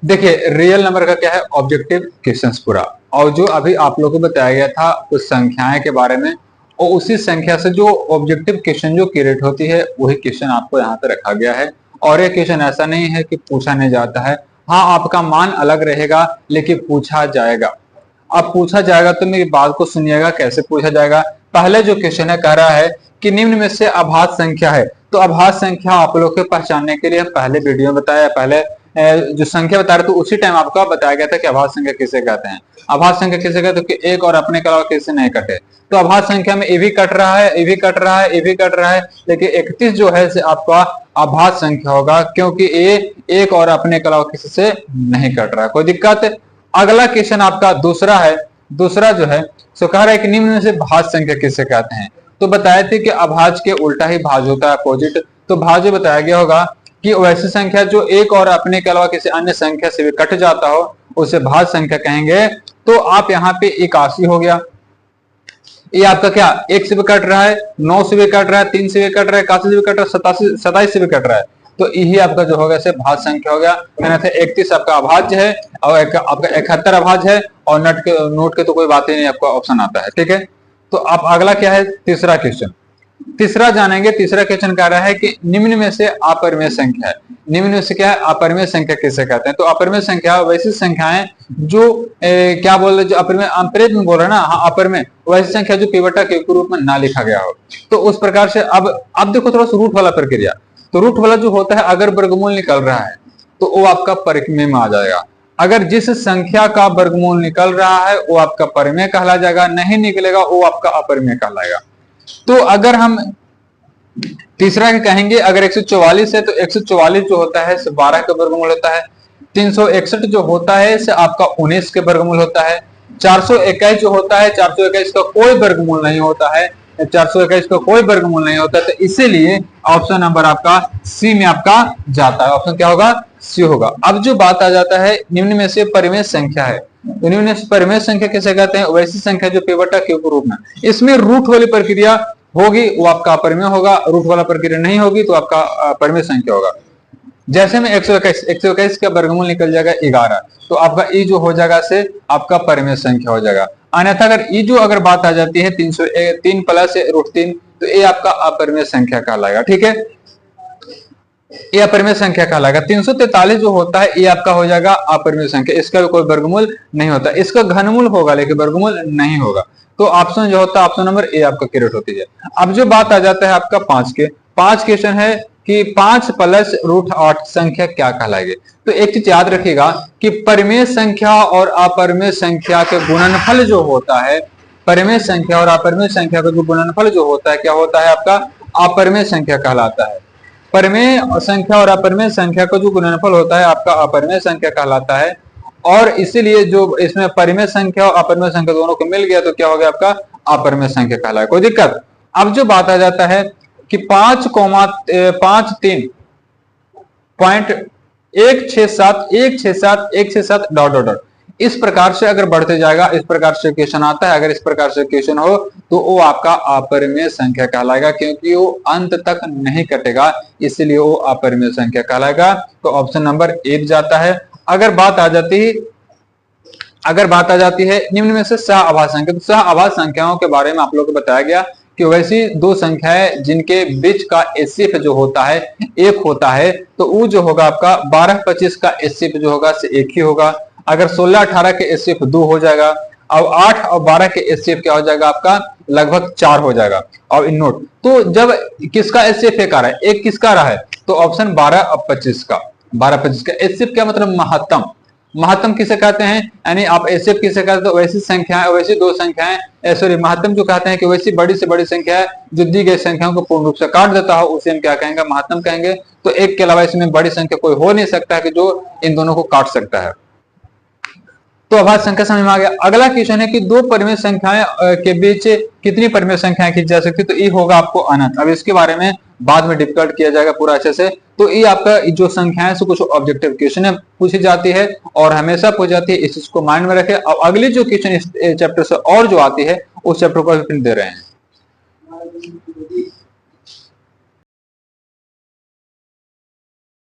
देखिए real number का क्या है, ऑब्जेक्टिव क्वेश्चंस पूरा। और जो अभी आप लोगों को बताया गया था कुछ संख्याएं के बारे में, और उसी संख्या से जो ऑब्जेक्टिव क्वेश्चन जो क्रिएट होती है वही क्वेश्चन आपको यहाँ पे रखा गया है। और ये क्वेश्चन ऐसा नहीं है कि पूछा नहीं जाता है, हाँ आपका मान अलग रहेगा लेकिन पूछा जाएगा। अब पूछा जाएगा तो मेरी बात को सुनिएगा, कैसे पूछा जाएगा। पहले जो क्वेश्चन है कह रहा है कि निम्न में से अभाज्य संख्या है। तो अभाज्य संख्या आप लोग के पहचानने के लिए पहले वीडियो में बताया, पहले जो संख्या बता रहे थे उसी टाइम आपको बताया गया था कि अभाज्य संख्या किसे कहते हैं। अभाज्य संख्या किसे कहते हैं कि एक और अपने के अलावा किसी नहीं कटे। तो अभाज्य संख्या में ए भी कट रहा है, ए भी कट रहा है, ए भी कट रहा है, लेकिन 31 जो है से आपका अभाज्य संख्या होगा, क्योंकि ए एक और अपने के अलावा किसी से नहीं कट रहा है। कोई दिक्कत? अगला क्वेश्चन आपका दूसरा है। दूसरा जो है सो कह रहा है कि निम्न में से भाज्य संख्या किसे कहते हैं। तो बताए थे कि अभाज्य के उल्टा ही भाज्य होता है, अपोजिट। तो भाज्य बताया गया होगा कि वैसी संख्या जो एक और अपने के अलावा किसी अन्य संख्या से भी कट जाता हो उसे भाज्य संख्या कहेंगे। तो आप यहाँ पे 81 हो गया, ये आपका क्या एक से भी कट रहा है, 9 से भी कट रहा है, 3 से भी कट रहा है, 81 से भी कट रहा है, 27 से भी कट रहा है। तो यही आपका जो होगा से भाज्य संख्या हो गया। मैंने था 31 आपका अभाज्य है और आपका 71 अभाज्य है, और नोट के तो कोई बात ही नहीं, आपका ऑप्शन आता है। ठीक है, तो आप अगला क्या है, तीसरा क्वेश्चन। तीसरा जानेंगे। तीसरा क्वेश्चन कह रहा है कि निम्न में से अपरिमेय संख्या है। निम्न में से क्या है, अपरिमेय संख्या किसे कहते हैं। तो अपरिमेय संख्या वैसी संख्याएं जो क्या बोल रहे, जो अपरिमेय अम्प्रेत में बोल रहे ना, हाँ अपरिमेय वैसी संख्या जो पिवटा के रूप में ना लिखा गया हो। तो उस प्रकार से अब देखो थोड़ा सा रूट वाला प्रक्रिया। तो रूट वाला जो होता है, अगर वर्गमूल निकल रहा है तो वो आपका परिमेय में आ जाएगा। अगर जिस संख्या का वर्गमूल निकल रहा है वो आपका परिमेय कहला जाएगा, नहीं निकलेगा वो आपका अपरिमेय कहलाएगा। तो अगर हम तीसरा के कहेंगे, अगर 144 है तो 144 जो होता है 12 का वर्गमूल होता है। 361 जो होता है से आपका 19 के वर्गमूल होता है। 421 जो होता है 421 का कोई वर्गमूल नहीं होता है, 421 का कोई वर्गमूल नहीं होता। तो इसीलिए ऑप्शन नंबर आपका सी में आपका जाता है। ऑप्शन क्या होगा, सी होगा। अब जो बात आ जाता है निम्न में से परिमेय संख्या है। तो निम्न में से परिमेय संख्या किसे कहते हैं, वैसी संख्या जो पिवटा के रूप में, इसमें रूट वाली प्रक्रिया होगी वो आपका अपरिमेय होगा, रूट वाला प्रक्रिया नहीं होगी तो आपका परिमेय संख्या होगा। जैसे में 121 का वर्गमूल निकल जाएगा 11, तो आपका ई जो हो जाएगा से आपका परिमेय संख्या हो जाएगा। अन्यथा अगर ई जो अगर बात आ जाती है 303 प्लस √3, तो ये आपका अपरिमेय संख्या कहलाएगा। ठीक है, ये अपरिमेय संख्या कहलाएगा। 343 जो होता है ये आपका हो जाएगा अपरिमेय संख्या, इसका भी कोई वर्गमूल नहीं होता। इसका घनमूल होगा लेकिन वर्गमूल नहीं होगा। तो ऑप्शन जो होता है ऑप्शन नंबर ए आपका क्रिएट होती है। अब जो बात आ जाता है आपका 5 के, 5 क्वेश्चन है कि 5 प्लस √8 संख्या क्या कहलाएगी। तो एक चीज याद रखिएगा कि परिमेय संख्या और अपरिमेय संख्या के गुणनफल जो होता है, परिमेय संख्या और अपरिमेय संख्या का जो गुणनफल जो होता है क्या होता है आपका अपरिमेय संख्या कहलाता है। परिमेय संख्या और अपरिमेय संख्या का जो गुणनफल होता है आपका अपरिमेय संख्या कहलाता है। और इसीलिए जो इसमें परिमेय संख्या और अपरिमेय संख्या दोनों को मिल गया तो क्या हो गया आपका अपरिमेय संख्या कहलाएगा। कोई दिक्कत? अब जो बात आ जाता है कि 5,3.167 डॉट डॉट डॉट, इस प्रकार से अगर बढ़ते जाएगा, इस प्रकार से क्वेश्चन आता है, अगर इस प्रकार से क्वेश्चन हो तो वो आपका अपरिमेय संख्या कहलाएगा, क्योंकि वो अंत तक नहीं कटेगा, इसलिए वो अपरिमेय संख्या कहलाएगा। तो ऑप्शन नंबर ए जाता है। अगर बात आ जाती है निम्न में से सह अभाज्य संख्या, तो सह अभाज्य संख्याओं के बारे में आप लोगों को बताया गया कि वैसी दो संख्याएं जिनके बीच का एचसीएफ जो होता है 1 होता है, तो वो जो होगा आपका 12-25 का एचसीएफ जो होगा से 1 ही होगा। अगर 16-18 के एचसीएफ 2 हो जाएगा, और 8 और 12 के एचसीएफ क्या हो जाएगा आपका लगभग 4 हो जाएगा। और इन नोट तो जब किसका एचसीएफ 1 आ रहा है, एक किसका रहा है, तो ऑप्शन 12 और 25 का, 12-25 का एचसीएफ क्या मतलब महत्तम, महत्तम किसे कहते हैं, यानी आप एचसीएफ किसे कहते हैं, तो वैसी संख्याएं, वैसी दो संख्याएं, सॉरी महत्तम जो कहते हैं कि वैसी बड़ी से बड़ी संख्या है जो दी गई संख्याओं को पूर्ण रूप से काट देता हो, उसे हम क्या कहेंगे, महत्तम कहेंगे। तो एक के अलावा इसमें बड़ी संख्या कोई हो नहीं सकता है कि जो इन दोनों को काट सकता है। तो अभाज्य संख्या समझ में आ गया। अगला क्वेश्चन है कि दो परिमेय संख्याएं के बीच कितनी परिमेय संख्याएं खींची जा सकती है, तो ये होगा आपको अनंत। अब इसके बारे में बाद में डिस्कस किया जाएगा पूरा अच्छे से। तो ये आपका जो संख्याएं से कुछ ऑब्जेक्टिव क्वेश्चन पूछी जाती है और हमेशा पूछ जाती है, इस चीज को माइंड में रखें। अब अगली जो क्वेश्चन इस चैप्टर से और जो आती है उस चैप्टर को दे रहे हैं।